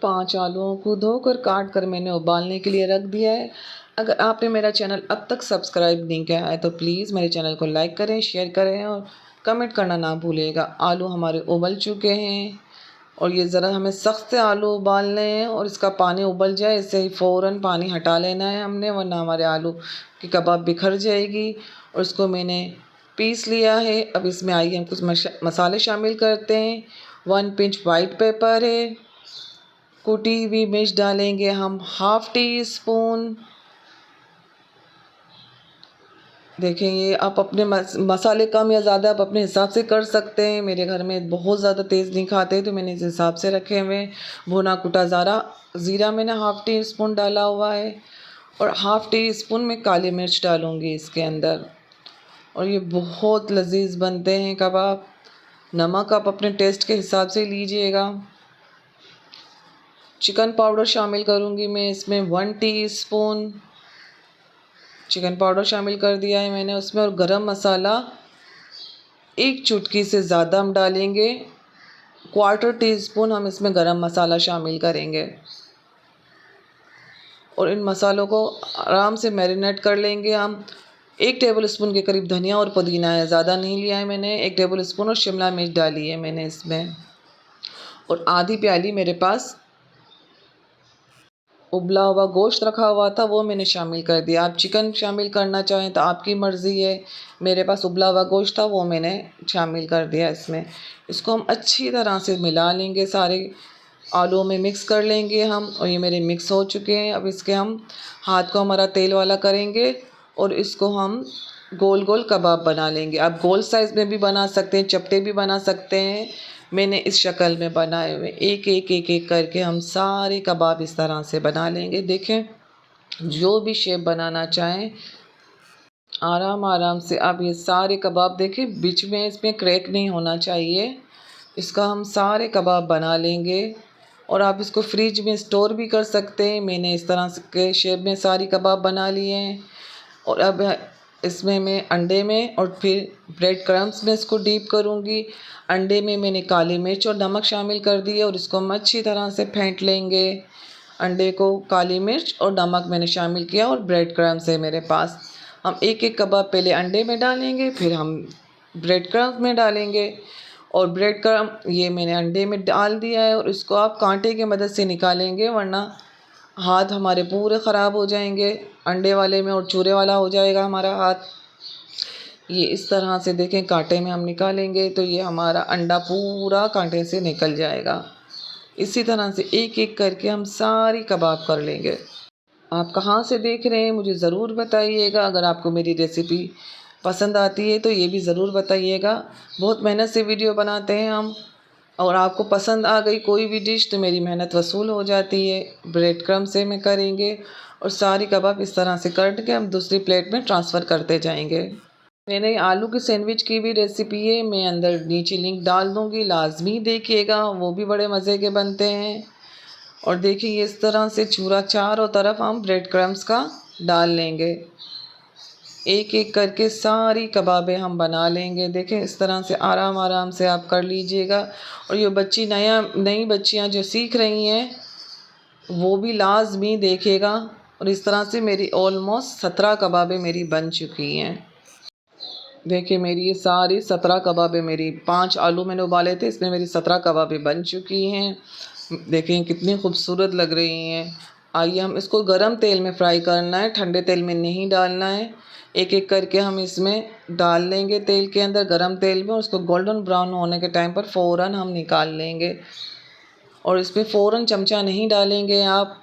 5 आलूओं को धोकर काट कर मैंने उबालने के लिए रख दिया है। अगर आपने मेरा चैनल अब तक सब्सक्राइब नहीं किया है तो प्लीज़ मेरे चैनल को लाइक करें, शेयर करें और कमेंट करना ना भूलिएगा। आलू हमारे उबल चुके हैं और ये ज़रा हमें सख्त से आलू उबालने हैं और इसका पानी उबल जाए इससे ही फ़ौरन पानी हटा लेना है हमने, वरना हमारे आलू की कबाब बिखर जाएगी। और इसको मैंने पीस लिया है। अब इसमें आइए हम कुछ मसाले शामिल करते हैं। 1 पिंच वाइट पेपर है, कुटी हुई मिर्च डालेंगे हम हाफ़ टी स्पून। देखें ये आप अपने मसाले कम या ज़्यादा आप अपने हिसाब से कर सकते हैं। मेरे घर में बहुत ज़्यादा तेज़ नहीं खाते तो मैंने इस हिसाब से रखे हुए हैं। भुना कुटा ज़ीरा मैंने हाफ़ टी स्पून डाला हुआ है और हाफ़ टी स्पून में काली मिर्च डालूँगी इसके अंदर। और ये बहुत लजीज बनते हैं कबाब। नमक आप अपने टेस्ट के हिसाब से लीजिएगा। चिकन पाउडर शामिल करूँगी मैं इसमें 1 टीस्पून चिकन पाउडर शामिल कर दिया है मैंने उसमें। और गरम मसाला 1 चुटकी से ज़्यादा हम डालेंगे, 1/4 टीस्पून हम इसमें गरम मसाला शामिल करेंगे। और इन मसालों को आराम से मैरिनेट कर लेंगे हम। 1 टेबल स्पून के करीब धनिया और पुदीना है, ज़्यादा नहीं लिया है मैंने। 1 टेबल स्पून और शिमला मिर्च डाली है मैंने इसमें। और आधी प्याली मेरे पास उबला हुआ गोश्त रखा हुआ था वो मैंने शामिल कर दिया। आप चिकन शामिल करना चाहें तो आपकी मर्ज़ी है। मेरे पास उबला हुआ गोश्त था वो मैंने शामिल कर दिया इसमें। इसको हम अच्छी तरह से मिला लेंगे, सारे आलू में मिक्स कर लेंगे हम। और ये मेरे मिक्स हो चुके हैं। अब इसके हम हाथ को हमारा तेल वाला करेंगे और इसको हम गोल गोल कबाब बना लेंगे। आप गोल साइज़ में भी बना सकते हैं, चपटे भी बना सकते हैं। मैंने इस शक्ल में बनाए हुए एक करके हम सारे कबाब इस तरह से बना लेंगे। देखें जो भी शेप बनाना चाहें आराम आराम से आप ये सारे कबाब देखें, बीच में इसमें क्रैक नहीं होना चाहिए। इसका हम सारे कबाब बना लेंगे और आप इसको फ्रिज में स्टोर भी कर सकते हैं। मैंने इस तरह के शेप में सारी कबाब बना लिए हैं। और अब इसमें मैं अंडे में और फिर ब्रेड क्रम्स में इसको डीप करूँगी। अंडे में मैंने काली मिर्च और नमक शामिल कर दिए और इसको हम अच्छी तरह से फेंट लेंगे। अंडे को काली मिर्च और नमक मैंने शामिल किया और ब्रेड क्रम्स है मेरे पास। हम एक कबाब पहले अंडे में डालेंगे, फिर हम ब्रेड क्रम्स में डालेंगे। और ब्रेड क्रम ये मैंने अंडे में डाल दिया है और इसको आप कांटे की मदद से निकालेंगे, वरना हाथ हमारे पूरे ख़राब हो जाएंगे अंडे वाले में और चूरे वाला हो जाएगा हमारा हाथ। ये इस तरह से देखें कांटे में हम निकालेंगे तो ये हमारा अंडा पूरा कांटे से निकल जाएगा। इसी तरह से एक करके हम सारी कबाब कर लेंगे। आप कहाँ से देख रहे हैं मुझे ज़रूर बताइएगा। अगर आपको मेरी रेसिपी पसंद आती है तो ये भी ज़रूर बताइएगा। बहुत मेहनत से वीडियो बनाते हैं हम और आपको पसंद आ गई कोई भी डिश तो मेरी मेहनत वसूल हो जाती है। ब्रेड क्रम्ब से में करेंगे और सारी कबाब इस तरह से काट के हम दूसरी प्लेट में ट्रांसफ़र करते जाएंगे। मैंने आलू की सैंडविच की भी रेसिपी है, मैं अंदर नीचे लिंक डाल दूँगी, लाजमी देखिएगा, वो भी बड़े मज़े के बनते हैं। और देखिए इस तरह से चूरा चारों तरफ हम ब्रेड क्रम्ब्स का डाल लेंगे। एक करके सारी कबाबें हम बना लेंगे। देखें इस तरह से आराम आराम से आप कर लीजिएगा। और ये नई बच्चियां जो सीख रही हैं वो भी लाजमी देखेगा। और इस तरह से मेरी ऑलमोस्ट 17 कबाबें मेरी बन चुकी हैं। देखिए मेरी ये सारी 17 कबाबें, मेरी 5 आलू मैंने उबाले थे, इसमें मेरी 17 कबाबें बन चुकी हैं। देखें कितनी खूबसूरत लग रही हैं। आइए हम इसको गरम तेल में फ्राई करना है, ठंडे तेल में नहीं डालना है। एक करके हम इसमें डाल लेंगे तेल के अंदर, गरम तेल में। और उसको गोल्डन ब्राउन होने के टाइम पर फ़ौरन हम निकाल लेंगे। और इसमें फ़ौरन चमचा नहीं डालेंगे आप।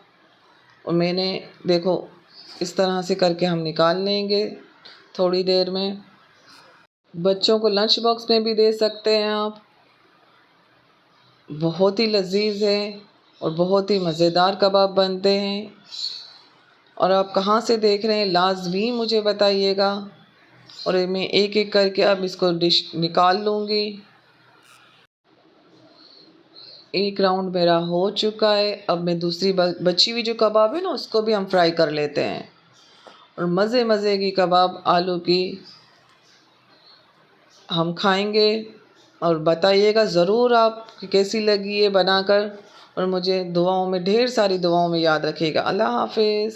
और मैंने देखो इस तरह से करके हम निकाल लेंगे थोड़ी देर में। बच्चों को लंच बॉक्स में भी दे सकते हैं आप। बहुत ही लजीज है और बहुत ही मज़ेदार कबाब बनते हैं। और आप कहाँ से देख रहे हैं लाजमी मुझे बताइएगा। और मैं एक करके अब इसको डिश निकाल लूँगी। एक राउंड मेरा हो चुका है। अब मैं दूसरी बची हुई जो कबाब है ना उसको भी हम फ्राई कर लेते हैं। और मज़े मज़े की कबाब आलू की हम खाएंगे। और बताइएगा ज़रूर आप कि कैसी लगी है बनाकर। और मुझे दुआओं में ढेर सारी दुआओं में याद रखिएगा। अल्लाह हाफ़िज़।